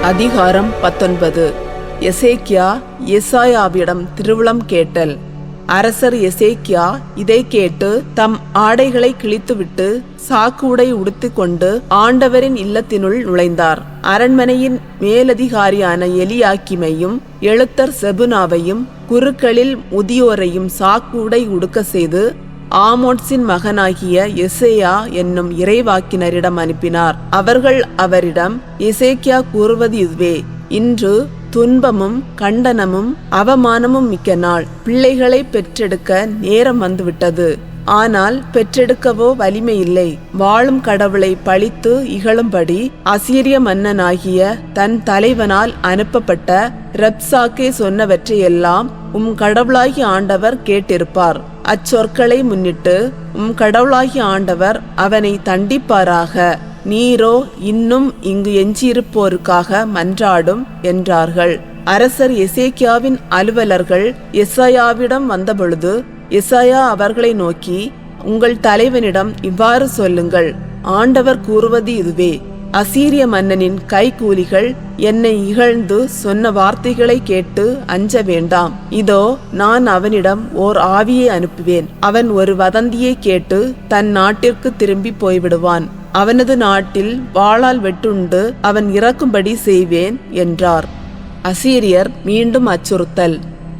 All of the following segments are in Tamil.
அதிகாரம் 19. எசேக்கியா எசாயாவிடம் திருவுளம் கேட்டல். அரசர் எசேக்கியா இதை கேட்டு தம் ஆடைகளை கிழித்துவிட்டு சாக்குடை உடுத்திக்கொண்டு ஆண்டவரின் இல்லத்தினுள் நுழைந்தார். அரண்மனையின் மேலதிகாரியான எலியாக்கிமையும் எழுத்தர் செபுனாவையும் குருக்களில் முதியோரையும் சாக்குடை உடுக்க செய்து ஆமோத்சின் மகனாகிய எசேயா என்னும் இறைவாக்கினரிடம் அனுப்பினார். அவர்கள் அவரிடம், எசேக்கியா கூறுவது இதுவே: இன்று துன்பமும் கண்டனமும் அவமானமும் மிக்க நாள். பிள்ளைகளை பெற்றெடுக்க நேரம் வந்துவிட்டது. ஆனால் பெற்றெடுக்கவோ வலிமையில்லை. வாழும் கடவுளை பழித்து இகழும்படி அசீரிய மன்னனாகிய தன் தலைவனால் அனுப்பப்பட்ட ரப்சாக்கே சொன்னவற்றையெல்லாம் உம் கடவுளாகிய ஆண்டவர் கேட்டிருப்பார். அச்சொற்களை முன்னிட்டு உம் கடவுளாகிய ஆண்டவர் அவனை தண்டிப்பாராக. நீரோ இன்னும் இங்கு எஞ்சியிருப்போருக்காக மன்றாடும் என்றார்கள். அரசர் எசேக்கியாவின் அலுவலர்கள் எசாயாவிடம் வந்தபொழுது எசாயா அவர்களை நோக்கி, உங்கள் தலைவனிடம் இவ்வாறு சொல்லுங்கள்: ஆண்டவர் கூறுவது இதுவே: அசீரிய மன்னனின் கைக்கூலிகள் என்னை இகழ்ந்து சொன்ன வார்த்தைகளை கேட்டு அஞ்ச வேண்டாம். இதோ நான் அவனிடம் ஓர் ஆவியை அனுப்புவேன். அவன் ஒரு வதந்தியை கேட்டு தன் நாட்டிற்கு திரும்பி போய்விடுவான். அவனது நாட்டில் வாளால் வெட்டுண்டு அவன் இறக்கும்படி செய்வேன் என்றார். அசீரியர் மீண்டும் அச்சுறுத்தல்.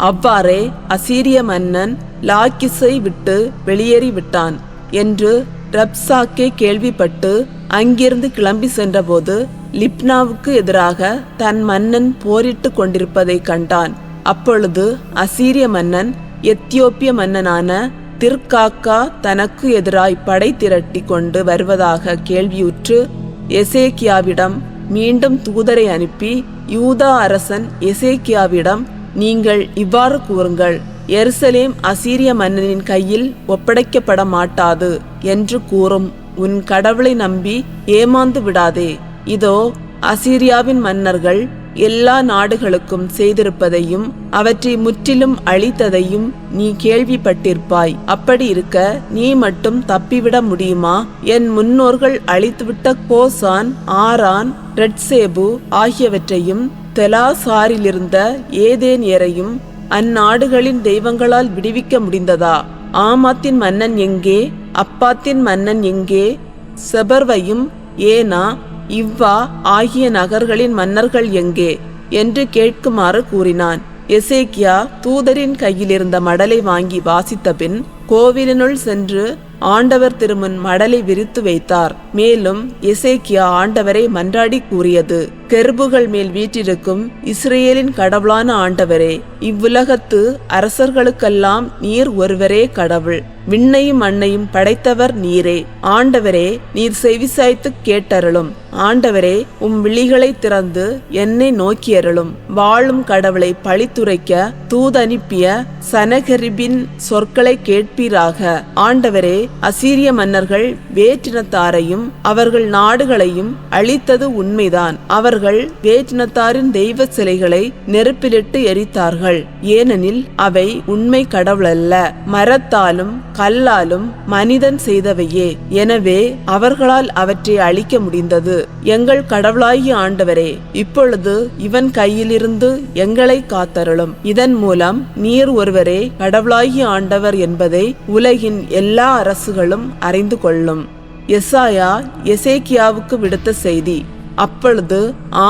அவ்வாறே அசீரிய மன்னன் லாக்கிஸை விட்டு வெளியேறிவிட்டான் என்று ரப்சாக்கே கேள்விப்பட்டு அங்கிருந்து கிளம்பி சென்றபோது லிப்னாவுக்கு எதிராக தன் மன்னன் போரிட்டு கொண்டிருப்பதை கண்டான். அப்பொழுது அசீரிய மன்னன் எத்தியோப்பிய மன்னனான திர்காக்கா தனக்கு எதிராய் படை திரட்டி கொண்டு வருவதாக கேள்வியுற்று எசேக்கியாவிடம் மீண்டும் தூதரை அனுப்பி, யூதா அரசன் எசேக்கியாவிடம், நீங்கள் இவ்வாறு கூறுங்கள்: எருசலேம் அசீரிய மன்னனின் கையில் ஒப்படைக்கப்பட மாட்டாது என்று கூறும். உன் கடவுளை நம்பி ஏமாந்து விடாதே. இதோ அசீரியாவின் மன்னர்கள் எல்லா நாடுகளுக்கும் செய்திருப்பதையும் அவற்றை முற்றிலும் அழித்ததையும் நீ கேள்விப்பட்டிருப்பாய். அப்படி இருக்க நீ மட்டும் தப்பிவிட முடியுமா? என் முன்னோர்கள் அழித்துவிட்ட கோசான், ஆரான், ரெட்சேபு ஆகியவற்றையும் தெலாசாரிலிருந்த ஏதேனியரையும் அந்நாடுகளின் தெய்வங்களால் விடுவிக்க முடிந்ததா? ஆமாத்தின் மன்னன் எங்கே? அப்பாத்தின் மன்னன் எங்கே? செபர்வையும் ஏனா, இவ்வா ஆகிய நகர்களின் மன்னர்கள் எங்கே என்று கேட்குமாறு கூறினான். எசேக்கியா தூதரின் கையிலிருந்த மடலை வாங்கி வாசித்த பின் கோவிலினுள் சென்று ஆண்டவர் திருமுன் மடலை விரித்து வைத்தார். மேலும் எசேக்கியா ஆண்டவரை மன்றாடி கூறியது: கெருபுகள் மேல் வீற்றிருக்கும் இஸ்ரேலின் கடவுளான ஆண்டவரே, இவ்வுலகத்து அரசர்களுக்கெல்லாம் நீர் ஒருவரே கடவுள். விண்ணையும் மண்ணையும் படைத்தவர் நீரே. ஆண்டவரே, நீர் செவிசாய்த்து கேட்டருளும். ஆண்டவரே, உம் விழிகளை திறந்து என்னை நோக்கியருளும். வாழும் கடவுளை பழித்துரைக்க தூதனுப்பிய சனகரிபின் சொற்களை கேட்பீராக. ஆண்டவரே, அசீரிய மன்னர்கள் வேற்றினத்தாரையும் அவர்கள் நாடுகளையும் அழித்தது உண்மைதான். அவர்கள் வேற்றினத்தாரின் தெய்வ சிலைகளை நெருப்பிலிட்டு எரித்தார்கள். ஏனெனில் அவை உண்மை கடவுளல்ல, மரத்தாலும் கல்லாலும் மனிதன் செய்தவையே. எனவே அவர்களால் அவற்றை அழிக்க முடிந்தது. எங்கள் கடவுளாகிய ஆண்டவரே, இப்பொழுது இவன் கையிலிருந்து எங்களை காத்தருளும். இதன் மூலம் நீர் ஒருவரே கடவுளாகிய ஆண்டவர் என்பதை உலகின் எல்லா அரசுகளும் அறிந்து கொள்ளும். எசாயா எசேக்கியாவுக்கு விடுத்த செய்தி. அப்பொழுது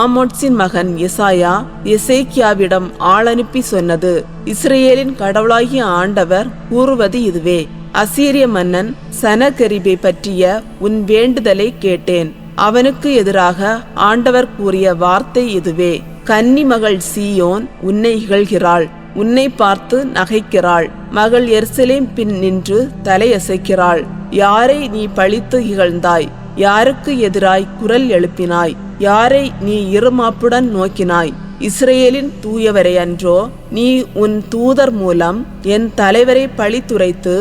ஆமோத்சின் மகன் எசாயா எசேக்கியாவிடம் ஆளனுப்பி சொன்னது: இஸ்ரேலின் கடவுளாகிய ஆண்டவர் கூறுவது இதுவே: அசீரிய மன்னன் சனகரிபை பற்றிய உன் வேண்டுதலை கேட்டேன். அவனுக்கு எதிராக ஆண்டவர் கூறிய வார்த்தை இதுவே: கன்னி மகள் சீயோன் உன்னை இகழ்கிறாள், உன்னை பார்த்து நகைக்கிறாள். மகள் எருசலேம் பின் நின்று தலையசைக்கிறாள். யாரை நீ பழித்து இகழ்ந்தாய்? யாருக்கு எதிராய் குரல் எழுப்பினாய்? யாரை நீ இருமாப்புடன் நோக்கினாய்? இஸ்ரேலின் தூயவரை அன்றோ? நீ உன் தூதர் மூலம் என் தலைவரை பழித்துரைத்து,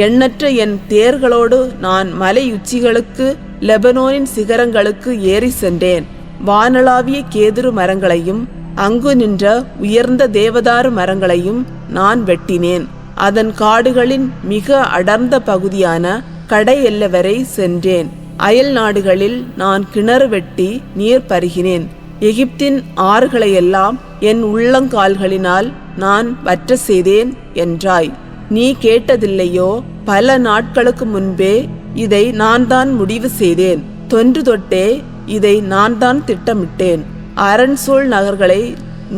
எண்ணற்ற என் தேர்களோடு நான் மலையுச்சிகளுக்கு லெபனோனின் சிகரங்களுக்கு ஏறி சென்றேன். வானளாவிய கேதுரு மரங்களையும் அங்கு நின்ற உயர்ந்த தேவதாரு மரங்களையும் நான் வெட்டினேன். அதன் காடுகளின் மிக அடர்ந்த பகுதியான கடை எல்லை வரை சென்றேன். அயல் நாடுகளில் நான் கிணறு வெட்டி நீர் பருகினேன். எகிப்தின் ஆறுகளையெல்லாம் என் உள்ளங்கால்களினால் நான் வற்ற செய்தேன் என்றாய். நீ கேட்டதில்லையோ? பல நாட்களுக்கு முன்பே இதை நான் தான் முடிவு செய்தேன். தொன்று தொட்டே இதை நான் தான் திட்டமிட்டேன். அரண்சூழ் நகர்களை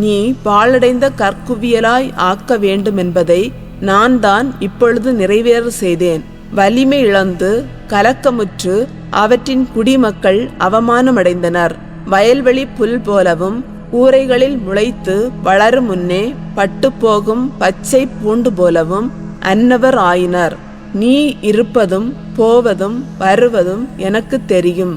நீ பாழடைந்த கற்குவியலாய் ஆக்க வேண்டுமென்பதை நான் தான் இப்பொழுது நிறைவேற செய்தேன். வலிமை இழந்து கலக்கமுற்று அவற்றின் குடிமக்கள் அவமானமடைந்தனர். வயல்வெளி புல் போலவும் கூரைகளில் முளைத்து வளரும் முன்னே பட்டுப்போகும் பச்சை பூண்டு போலவும் அன்னவர் ஆயினர். நீ இருப்பதும் போவதும் வருவதும் எனக்கு தெரியும்.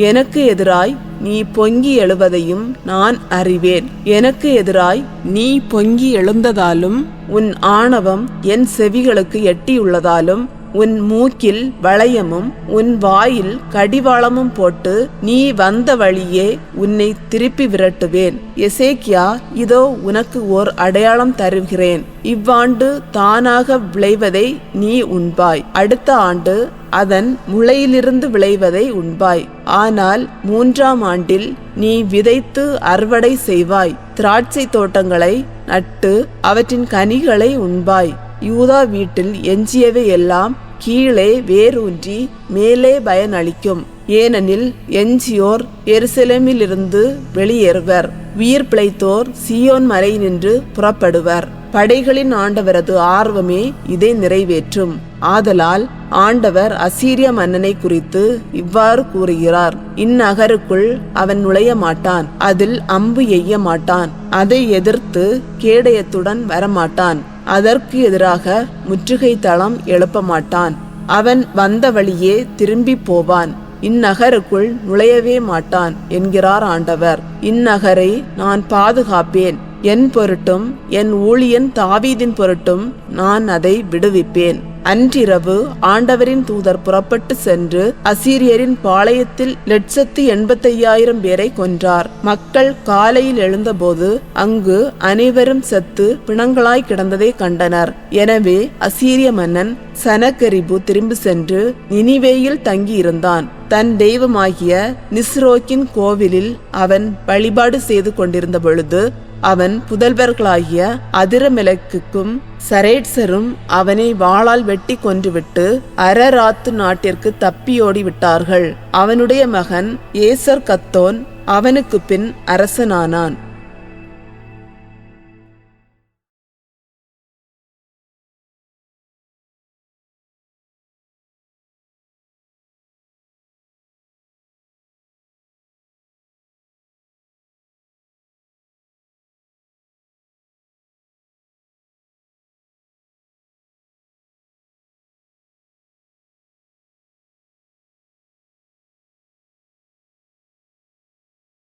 எனக்கு எதிராய் நீ பொங்கி எழுவதையும் நான் அறிவேன். எனக்கு எதிராய் நீ பொங்கி எழுந்ததாலும் உன் ஆணவம் என் செவிகளுக்கு எட்டியுள்ளதாலும் உன் மூக்கில் வளையமும் உன் வாயில் கடிவாளமும் போட்டு நீ வந்த வழியே உன்னை திருப்பி விரட்டுவேன். எசேக்கியா, இதோ உனக்கு ஓர் அடையாளம் தருகிறேன். இவ்வாண்டு தானாக விளைவதை நீ உண்பாய். அடுத்த ஆண்டு அதன் முளையிலிருந்து விளைவதை உண்பாய். ஆனால் 3ஆம் ஆண்டில் நீ விதைத்து அறுவடை செய்வாய். திராட்சை தோட்டங்களை நட்டு அவற்றின் கனிகளை உண்பாய். யூதா வீட்டில் எஞ்சியவை எல்லாம் கீழே வேரூன்றி மேலே பயனளிக்கும். ஏனெனில் எஞ்சியோர் எருசலேமிலிருந்து வெளியேறுவர். உயிர் பிழைத்தோர் சீயோன் மலை நின்று புறப்படுவர். படைகளின் ஆண்டவரது ஆர்வமே இதை நிறைவேற்றும். ஆதலால் ஆண்டவர் அசீரிய மன்னனை குறித்து இவ்வாறு கூறுகிறார்: இந்நகருக்குள் அவன் நுழைய மாட்டான், அதில் அம்பு எய்ய மாட்டான், அதை எதிர்த்து கேடயத்துடன் வரமாட்டான், அதற்கு எதிராக முற்றுகை தளம் எழுப்ப மாட்டான். அவன் வந்த வழியே திரும்பி போவான், இந்நகருக்குள் நுழையவே மாட்டான் என்கிறார் ஆண்டவர். இந்நகரை நான் பாதுகாப்பேன். என் பொருட்டும் என் ஊழியன் தாவீதின் பொருட்டும் நான் அதை விடுவிப்பேன். அன்றிரவு ஆண்டவரின் தூதர் புறப்பட்டு சென்று அசீரியரின் பாளையத்தில் 185,000 பேரை கொன்றார். மக்கள் காலையில் எழுந்தபோது அங்கு அனைவரும் செத்து பிணங்களாய் கிடந்ததை கண்டனர். எனவே அசீரிய மன்னன் சனகெரிபு திரும்பி சென்று நினிவேயில் தங்கியிருந்தான். தன் தெய்வமாகிய நிஸ்ரோக்கின் கோவிலில் அவன் வழிபாடு செய்து கொண்டிருந்த பொழுது அவன் புதல்வர்களாகிய அதிரமெலக்குக்கும் சரேட்சரும் அவனை வாளால் வெட்டி கொன்றுவிட்டு அரராத்து நாட்டிற்கு தப்பியோடி விட்டார்கள். அவனுடைய மகன் ஏசர் கத்தோன் அவனுக்கு பின் அரசனானான்.